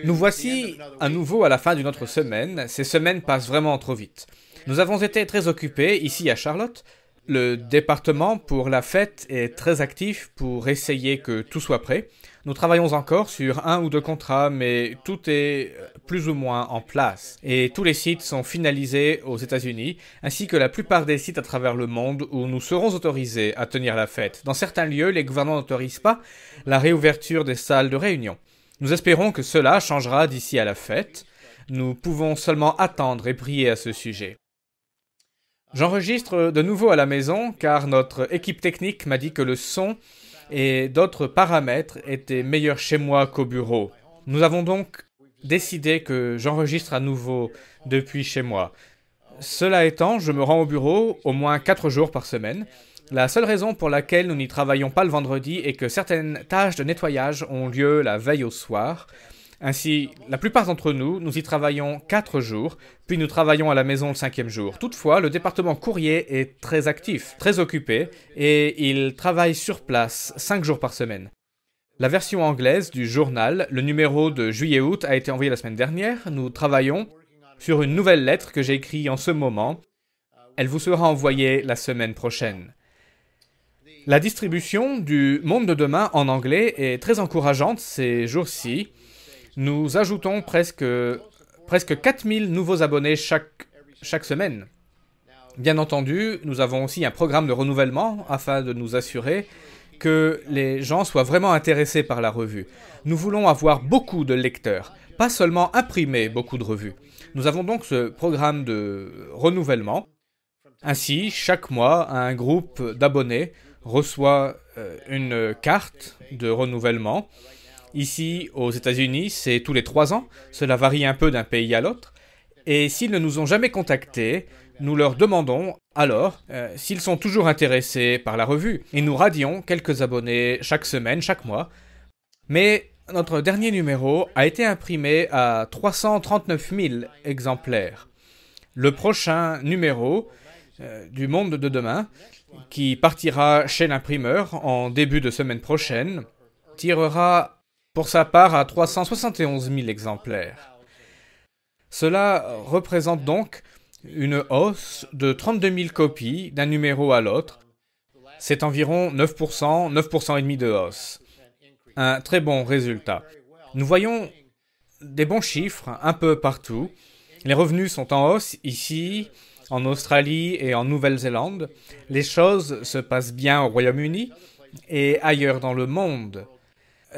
Nous voici à nouveau à la fin d'une autre semaine. Ces semaines passent vraiment trop vite. Nous avons été très occupés ici à Charlotte. Le département pour la fête est très actif pour essayer que tout soit prêt. Nous travaillons encore sur 1 ou 2 contrats, mais tout est plus ou moins en place. Et tous les sites sont finalisés aux États-Unis, ainsi que la plupart des sites à travers le monde où nous serons autorisés à tenir la fête. Dans certains lieux, les gouvernements n'autorisent pas la réouverture des salles de réunion. Nous espérons que cela changera d'ici à la fête. Nous pouvons seulement attendre et prier à ce sujet. J'enregistre de nouveau à la maison car notre équipe technique m'a dit que le son et d'autres paramètres étaient meilleurs chez moi qu'au bureau. Nous avons donc décidé que j'enregistre à nouveau depuis chez moi. Cela étant, je me rends au bureau au moins 4 jours par semaine. La seule raison pour laquelle nous n'y travaillons pas le vendredi est que certaines tâches de nettoyage ont lieu la veille au soir. Ainsi, la plupart d'entre nous, nous y travaillons 4 jours, puis nous travaillons à la maison le 5e jour. Toutefois, le département courrier est très actif, très occupé, et il travaille sur place 5 jours par semaine. La version anglaise du journal, le numéro de juillet-août, a été envoyé la semaine dernière. Nous travaillons sur une nouvelle lettre que j'ai écrite en ce moment. Elle vous sera envoyée la semaine prochaine. La distribution du Monde de demain en anglais est très encourageante ces jours-ci. Nous ajoutons presque 4000 nouveaux abonnés chaque semaine. Bien entendu, nous avons aussi un programme de renouvellement afin de nous assurer que les gens soient vraiment intéressés par la revue. Nous voulons avoir beaucoup de lecteurs, pas seulement imprimer beaucoup de revues. Nous avons donc ce programme de renouvellement. Ainsi, chaque mois, un groupe d'abonnés reçoit une carte de renouvellement. Ici, aux États-Unis, c'est tous les 3 ans. Cela varie un peu d'un pays à l'autre. Et s'ils ne nous ont jamais contactés, nous leur demandons alors s'ils sont toujours intéressés par la revue. Et nous radions quelques abonnés chaque semaine, chaque mois. Mais notre dernier numéro a été imprimé à 339 000 exemplaires. Le prochain numéro du Monde de demain, qui partira chez l'imprimeur en début de semaine prochaine, tirera pour sa part à 371 000 exemplaires. Cela représente donc une hausse de 32 000 copies d'un numéro à l'autre. C'est environ 9%, 9,5% de hausse. Un très bon résultat. Nous voyons des bons chiffres un peu partout. Les revenus sont en hausse ici, en Australie et en Nouvelle-Zélande. Les choses se passent bien au Royaume-Uni et ailleurs dans le monde.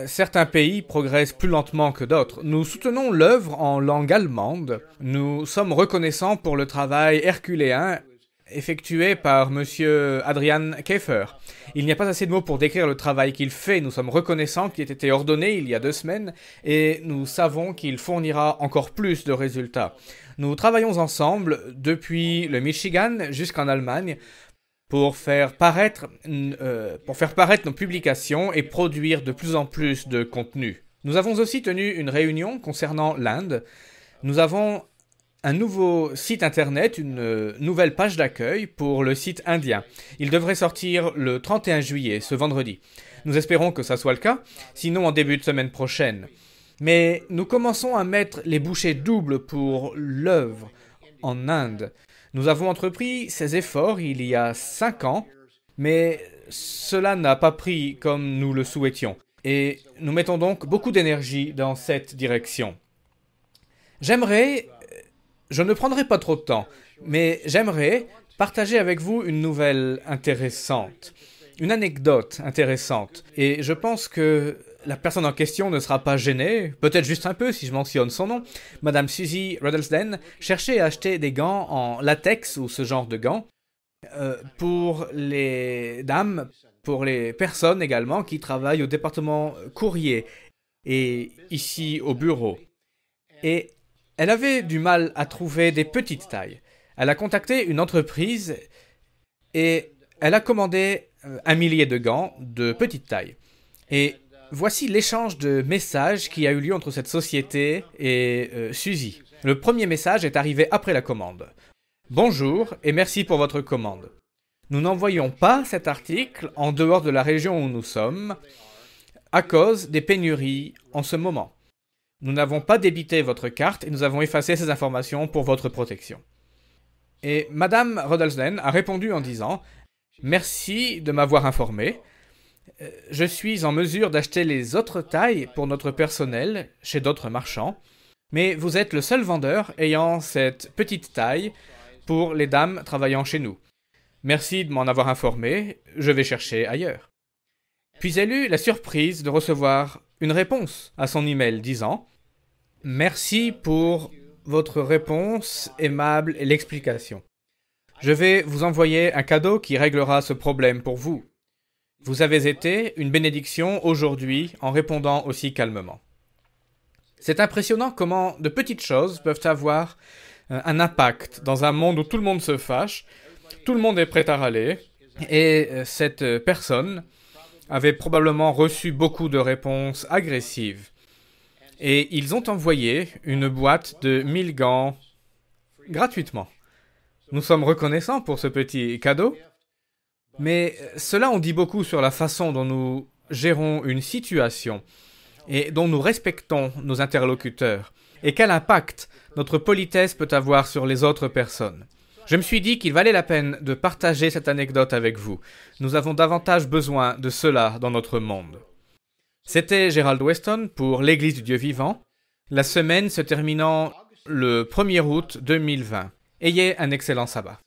Certains pays progressent plus lentement que d'autres. Nous soutenons l'œuvre en langue allemande. Nous sommes reconnaissants pour le travail herculéen effectué par M. Adrian Käfer. Il n'y a pas assez de mots pour décrire le travail qu'il fait. Nous sommes reconnaissants qu'il ait été ordonné il y a 2 semaines et nous savons qu'il fournira encore plus de résultats. Nous travaillons ensemble depuis le Michigan jusqu'en Allemagne pour faire paraître nos publications et produire de plus en plus de contenu. Nous avons aussi tenu une réunion concernant l'Inde. Nous avons un nouveau site internet, une nouvelle page d'accueil pour le site indien. Il devrait sortir le 31 juillet, ce vendredi. Nous espérons que ça soit le cas, sinon en début de semaine prochaine. Mais nous commençons à mettre les bouchées doubles pour l'œuvre en Inde. Nous avons entrepris ces efforts il y a 5 ans, mais cela n'a pas pris comme nous le souhaitions. Et nous mettons donc beaucoup d'énergie dans cette direction. Je ne prendrai pas trop de temps, mais j'aimerais partager avec vous une nouvelle intéressante, une anecdote intéressante. Et je pense que la personne en question ne sera pas gênée, peut-être juste un peu si je mentionne son nom. Madame Susie Ruddlesden cherchait à acheter des gants en latex ou ce genre de gants pour les dames, pour les personnes également qui travaillent au département courrier et ici au bureau. Et elle avait du mal à trouver des petites tailles. Elle a contacté une entreprise et elle a commandé 1 millier de gants de petite taille. Et voici l'échange de messages qui a eu lieu entre cette société et Suzy. Le premier message est arrivé après la commande. « Bonjour et merci pour votre commande. Nous n'envoyons pas cet article en dehors de la région où nous sommes à cause des pénuries en ce moment. Nous n'avons pas débité votre carte et nous avons effacé ces informations pour votre protection. » Et Madame Ruddlesden a répondu en disant « Merci de m'avoir informé. Je suis en mesure d'acheter les autres tailles pour notre personnel chez d'autres marchands, mais vous êtes le seul vendeur ayant cette petite taille pour les dames travaillant chez nous. Merci de m'en avoir informé, je vais chercher ailleurs. » Puis elle eut la surprise de recevoir une réponse à son email disant « Merci pour votre réponse aimable et l'explication. Je vais vous envoyer un cadeau qui réglera ce problème pour vous. Vous avez été une bénédiction aujourd'hui en répondant aussi calmement. » C'est impressionnant comment de petites choses peuvent avoir un impact dans un monde où tout le monde se fâche, tout le monde est prêt à râler, et cette personne avait probablement reçu beaucoup de réponses agressives. Et ils ont envoyé une boîte de 1000 gants gratuitement. Nous sommes reconnaissants pour ce petit cadeau, mais cela en dit beaucoup sur la façon dont nous gérons une situation et dont nous respectons nos interlocuteurs, et quel impact notre politesse peut avoir sur les autres personnes. Je me suis dit qu'il valait la peine de partager cette anecdote avec vous. Nous avons davantage besoin de cela dans notre monde. C'était Gerald Weston pour l'Église du Dieu vivant, la semaine se terminant le 1er août 2020. Ayez un excellent sabbat.